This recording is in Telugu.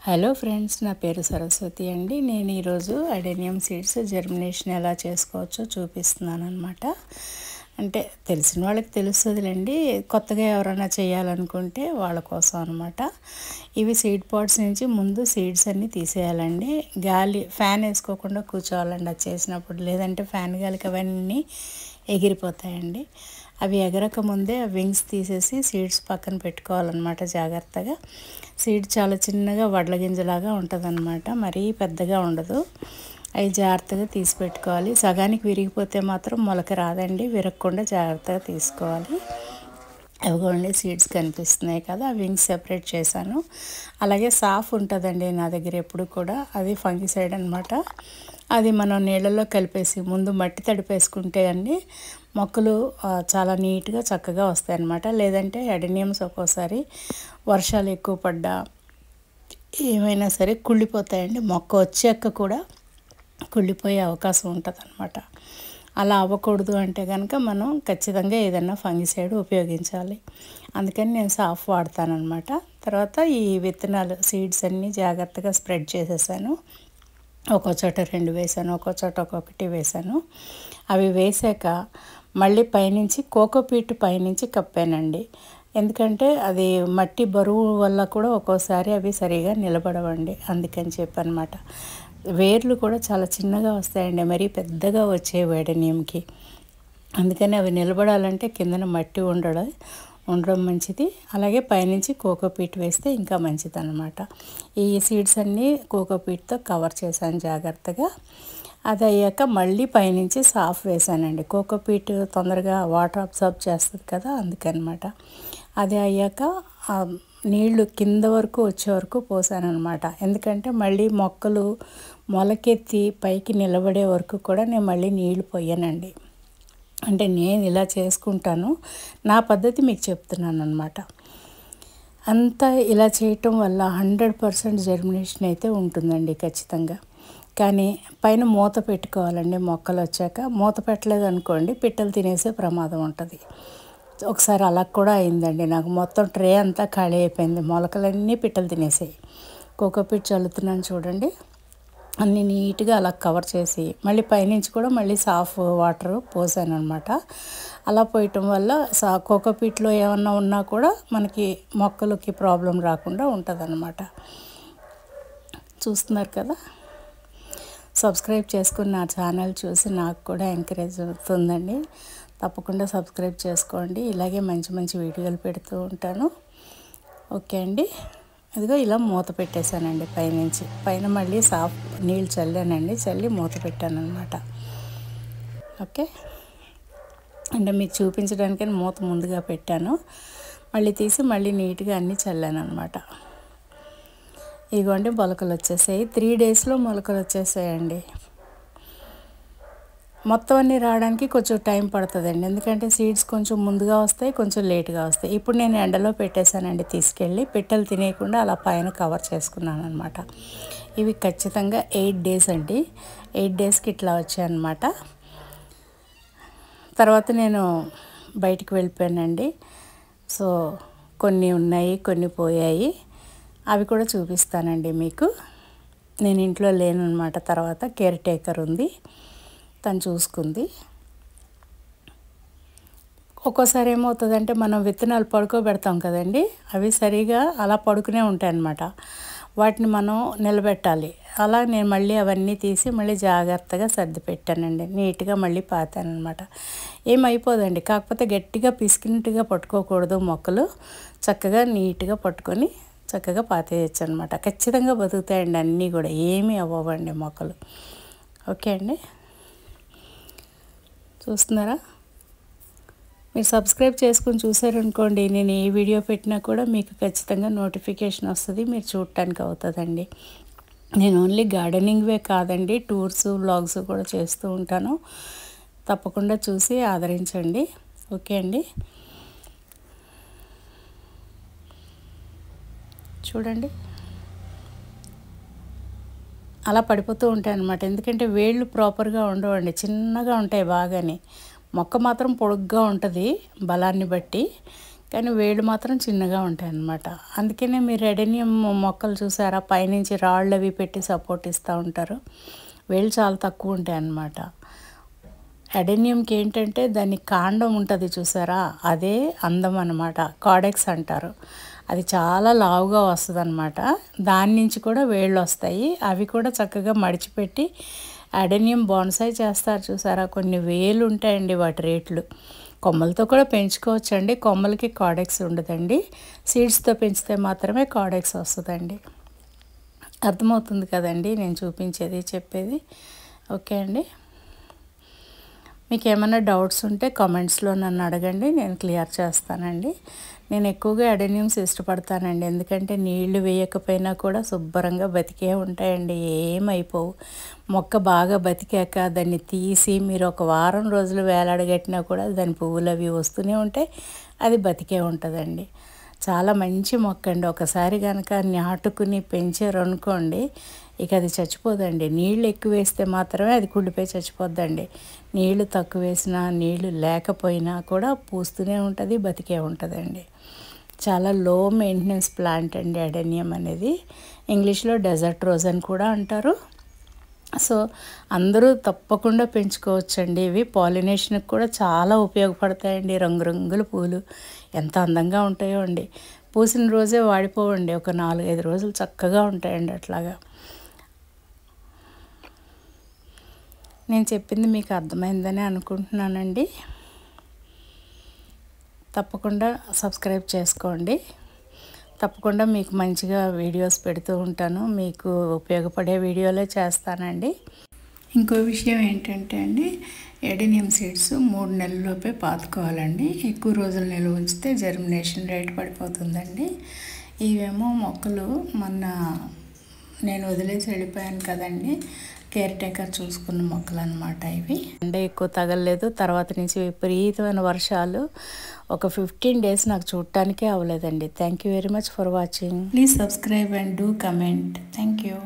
హలో ఫ్రెండ్స్, నా పేరు సరస్వతి అండి. నేను ఈరోజు అడేనియం సీడ్స్ జర్మినేషన్ ఎలా చేసుకోవచ్చో చూపిస్తున్నాను అనమాట. అంటే తెలిసిన వాళ్ళకి తెలుస్తుందిలేండి, కొత్తగా ఎవరైనా చేయాలనుకుంటే వాళ్ళ కోసం అనమాట. ఇవి సీడ్ పాట్స్ నుంచి ముందు సీడ్స్ అన్నీ తీసేయాలండి. ఫ్యాన్ వేసుకోకుండా కూర్చోవాలండి అది చేసినప్పుడు, లేదంటే ఫ్యాన్ గాలికి అవన్నీ ఎగిరిపోతాయండి. అవి ఎగరక ముందే ఆ వింగ్స్ తీసేసి సీడ్స్ పక్కన పెట్టుకోవాలన్నమాట జాగ్రత్తగా. సీడ్ చాలా చిన్నగా వడ్ల గింజలాగా ఉంటుందన్నమాట, మరీ పెద్దగా ఉండదు. అవి జాగ్రత్తగా తీసి పెట్టుకోవాలి. సగానికి విరిగిపోతే మాత్రం మొలక రాదండి, విరగకుండా జాగ్రత్తగా తీసుకోవాలి. అవిగోండి సీడ్స్ కనిపిస్తున్నాయి కదా, వింగ్స్ సెపరేట్ చేశాను. అలాగే సాఫ్ ఉంటుందండి నా దగ్గర ఎప్పుడు కూడా, అది ఫంగిసైడ్ అనమాట. అది మనం నీళ్ళల్లో కలిపేసి ముందు మట్టి తడిపేసుకుంటే అండి మొక్కలు చాలా నీట్గా చక్కగా వస్తాయి అన్నమాట. లేదంటే అడేనియమ్స్ ఒక్కోసారి వర్షాలు ఎక్కువ పడ్డా ఏమైనా సరే కుళ్ళిపోతాయండి. మొక్క వచ్చాక కూడా కుళ్ళిపోయే అవకాశం ఉంటుంది అన్నమాట. అలా అవ్వకూడదు అంటే కనుక మనం ఖచ్చితంగా ఏదైనా ఫంగిసైడ్ ఉపయోగించాలి. అందుకని నేను సాఫ్ వాడతానమాట. తర్వాత ఈ విత్తనాలు సీడ్స్ అన్నీ జాగ్రత్తగా స్ప్రెడ్ చేసేసాను. ఒక్కో చోట 2 వేసాను, ఒక్కో చోట ఒక్కొక్కటి వేసాను. అవి వేసాక మళ్ళీ పైనుంచి కోకోపీట్ పైనుంచి కప్పానండి. ఎందుకంటే అది మట్టి బరువు వల్ల కూడా ఒక్కోసారి అవి సరిగా నిలబడవండి, అందుకని చెప్పనమాట. వేర్లు కూడా చాలా చిన్నగా వస్తాయండి, మరీ పెద్దగా వచ్చేవి అడేనియంకి. అందుకని అవి నిలబడాలంటే కిందన మట్టి ఉండడం మంచిది. అలాగే పైనుంచి కోకోపీట్ వేస్తే ఇంకా మంచిది అన్నమాట. ఈ సీడ్స్ అన్నీ కోకోపీట్తో కవర్ చేశాను జాగ్రత్తగా. అది అయ్యాక మళ్ళీ పైనుంచి సాఫ్ వేసానండి. కోకోపీట్ తొందరగా వాటర్ అబ్జర్బ్ చేస్తుంది కదా, అందుకనమాట. అది అయ్యాక నీళ్లు కింద వరకు వచ్చే వరకు పోసానమాట. ఎందుకంటే మళ్ళీ మొక్కలు మొలకెత్తి పైకి నిలబడే వరకు కూడా నేను మళ్ళీ నీళ్లు పోయానండి. అంటే నేను ఇలా చేసుకుంటాను, నా పద్ధతి మీకు చెప్తున్నాను అనమాట. అంతా ఇలా చేయటం వల్ల 100% జర్మినేషన్ అయితే ఉంటుందండి ఖచ్చితంగా. కానీ పైన మూత పెట్టుకోవాలండి. మొక్కలు వచ్చాక మూత పెట్టలేదు అనుకోండి, పిట్టలు తినేసే ప్రమాదం ఉంటుంది. ఒకసారి అలా కూడా అయిందండి నాకు. మొత్తం ట్రే అంతా ఖాళీ అయిపోయింది, మొలకలన్నీ పిట్టలు తినేసాయి. కోకోపీట్ చల్లుతున్నాను చూడండి, అన్నీ నీట్గా అలా కవర్ చేసి మళ్ళీ పైనుంచి కూడా మళ్ళీ సాఫ్ వాటర్ పోసాను అనమాట. అలా పోయటం వల్ల కోకోపీట్లో ఏమన్నా ఉన్నా కూడా మనకి మొక్కలకి ప్రాబ్లం రాకుండా ఉంటుందన్నమాట. చూస్తున్నారు కదా, సబ్స్క్రైబ్ చేసుకుని నా ఛానల్ చూసి నాకు కూడా ఎంకరేజ్ అవుతుందండి. తప్పకుండా సబ్స్క్రైబ్ చేసుకోండి. ఇలాగే మంచి మంచి వీడియోలు పెడుతూ ఉంటాను. ఓకే అండి, ఇదిగో ఇలా మూత పెట్టేశానండి పైనుంచి. పైన మళ్ళీ సాఫ్ నీళ్ళు చల్లానండి, చల్లి మూత పెట్టాను అనమాట. ఓకే, అంటే మీకు చూపించడానికి మూత ముందుగా పెట్టాను. మళ్ళీ తీసి మళ్ళీ నీట్గా అన్నీ చల్లాను అనమాట. ఇదిగోండి మొలకలు వచ్చేసాయి. 3 డేస్లో మొలకలు వచ్చేసాయండి. మొత్తం అన్నీ రావడానికి కొంచెం టైం పడుతుందండి, ఎందుకంటే సీడ్స్ కొంచెం ముందుగా వస్తాయి, కొంచెం లేట్గా వస్తాయి. ఇప్పుడు నేను ఎండలో పెట్టేశానండి తీసుకెళ్ళి, పిట్టలు తినేయకుండా అలా పైన కవర్ చేసుకున్నాను అనమాట. ఇవి ఖచ్చితంగా 8 డేస్ అండి. 8 డేస్కి ఇట్లా వచ్చాయన్నమాట. తర్వాత నేను బయటికి వెళ్ళిపోయానండి. సో కొన్ని ఉన్నాయి, కొన్ని పోయాయి. అవి కూడా చూపిస్తానండి మీకు. నేను ఇంట్లో లేనమాట. తర్వాత కేర్ టేకర్ ఉంది, తను చూసుకుంది. ఒక్కోసారి ఏమవుతుందంటే మనం విత్తనాలు పడుకోబెడతాం కదండి, అవి సరిగా అలా పడుకునే ఉంటాయి అన్నమాట. వాటిని మనం నిలబెట్టాలి. అలా నేను మళ్ళీ అవన్నీ తీసి మళ్ళీ జాగ్రత్తగా సర్ది పెట్టానండి. నీట్గా మళ్ళీ పాతానమాట. ఏమైపోదండి, కాకపోతే గట్టిగా పిసికినట్టుగా పట్టుకోకూడదు. మొక్కలు చక్కగా నీట్గా పట్టుకొని చక్కగా పాతేయచ్చు అనమాట. ఖచ్చితంగా బతుకుతాయండి అన్నీ కూడా, ఏమీ అవ్వవండి మొక్కలు. ఓకే అండి, చూస్తున్నారా? మీరు సబ్స్క్రైబ్ చేసుకొని చూసారనుకోండి, నేను ఏ వీడియో పెట్టినా కూడా మీకు ఖచ్చితంగా నోటిఫికేషన్ వస్తుంది, మీరు చూడటానికి అవుతుందండి. నేను ఓన్లీ గార్డెనింగ్వే కాదండి, టూర్స్ వ్లాగ్స్ కూడా చేస్తూ ఉంటాను. తప్పకుండా చూసి ఆదరించండి. ఓకే అండి, చూడండి అలా పడిపోతూ ఉంటాయి అన్నమాట. ఎందుకంటే వేళ్ళు ప్రాపర్గా ఉండవండి, చిన్నగా ఉంటాయి బాగానే. మొక్క మాత్రం పొడుగ్గా ఉంటుంది బలాన్ని బట్టి, కానీ వేళ్ళు మాత్రం చిన్నగా ఉంటాయి అన్నమాట. అందుకనే మీరు అడెనియం మొక్కలు చూసారా, పైనుంచి రాళ్ళు అవి పెట్టి సపోర్ట్ ఇస్తూ ఉంటారు. వేళ్ళు చాలా తక్కువ ఉంటాయి అన్నమాట. అడెనియంకి ఏంటంటే దాని కాండం ఉంటుంది చూసారా, అదే అందం అన్నమాట. కార్డెక్స్ అంటారు. అది చాలా లావుగా వస్తుంది అన్నమాట. దాని నుంచి కూడా వేళ్ళు వస్తాయి. అవి కూడా చక్కగా మడిచిపెట్టి అడెనియం బోన్సాయి చేస్తారు చూసారా. కొన్ని వేలు ఉంటాయండి వాటి రేట్లు. కొమ్మలతో కూడా పెంచుకోవచ్చండి. కొమ్మలకి కార్డెక్స్ ఉండదండి. సీడ్స్తో పెంచితే మాత్రమే కార్డెక్స్ వస్తుందండి. అర్థమవుతుంది కదండి నేను చూపించేది చెప్పేది. ఓకే అండి. మీకు ఏమైనా డౌట్స్ ఉంటే కామెంట్స్లో నన్ను అడగండి, నేను క్లియర్ చేస్తానండి. నేను ఎక్కువగా అడెనియమ్స్ ఇష్టపడతానండి. ఎందుకంటే నీళ్లు వేయకపోయినా కూడా శుభ్రంగా బతికే ఉంటాయండి, ఏమైపోవు. మొక్క బాగా బతికాక దాన్ని తీసి మీరు ఒక వారం రోజులు వేలాడగట్టినా కూడా దాని పువ్వులు అవి వస్తూనే ఉంటాయి, అది బతికే ఉంటుందండి. చాలా మంచి మొక్క అండి. ఒకసారి కనుక నాటుకుని పెంచారు అనుకోండి, ఇక అది చచ్చిపోదండి. నీళ్ళు ఎక్కువ వేస్తే మాత్రమే అది కుళ్ళిపోయి చచ్చిపోద్దండి. నీళ్లు తక్కువ వేసినా, నీళ్లు లేకపోయినా కూడా పూస్తూనే ఉంటుంది, బతికే ఉంటుందండి. చాలా లో మెయింటెనెన్స్ ప్లాంట్ అండి అడెనియం అనేది. ఇంగ్లీష్లో డెజర్ట్ రోజ్ అని కూడా అంటారు. సో అందరూ తప్పకుండా పెంచుకోవచ్చండి. ఇవి పాలినేషన్కి కూడా చాలా ఉపయోగపడతాయండి. రంగురంగుల పూలు ఎంత అందంగా ఉంటాయో అండి. పూసిన రోజే వాడిపోవండి, ఒక 4-5 రోజులు చక్కగా ఉంటాయండి అట్లాగా. నేను చెప్పింది మీకు అర్థమైందని అనుకుంటున్నానండి. తప్పకుండా సబ్స్క్రైబ్ చేసుకోండి. తప్పకుండా మీకు మంచిగా వీడియోస్ పెడుతూ ఉంటాను. మీకు ఉపయోగపడే వీడియోలే చేస్తానండి. ఇంకో విషయం ఏంటంటే అండి, అడెనియం సీడ్స్ 3 నెలల్లోపే పాతుకోవాలండి. ఎక్కువ రోజులు నిల్వ ఉంచితే జర్మినేషన్ రేట్ పడిపోతుందండి. ఇవేమో మొక్కలు మొన్న నేను వదిలేసి వెళ్ళిపోయాను కదండి, కేర్ టేకర్ చూసుకున్న మొక్కలు అనమాట ఇవి. ఎండ ఎక్కువ తగలలేదు. తర్వాత నుంచి విపరీతమైన వర్షాలు. ఒక 15 days నాకు చూడటానికే అవ్వలేదండి. Thank you very much for watching. Please subscribe and do comment. Thank you.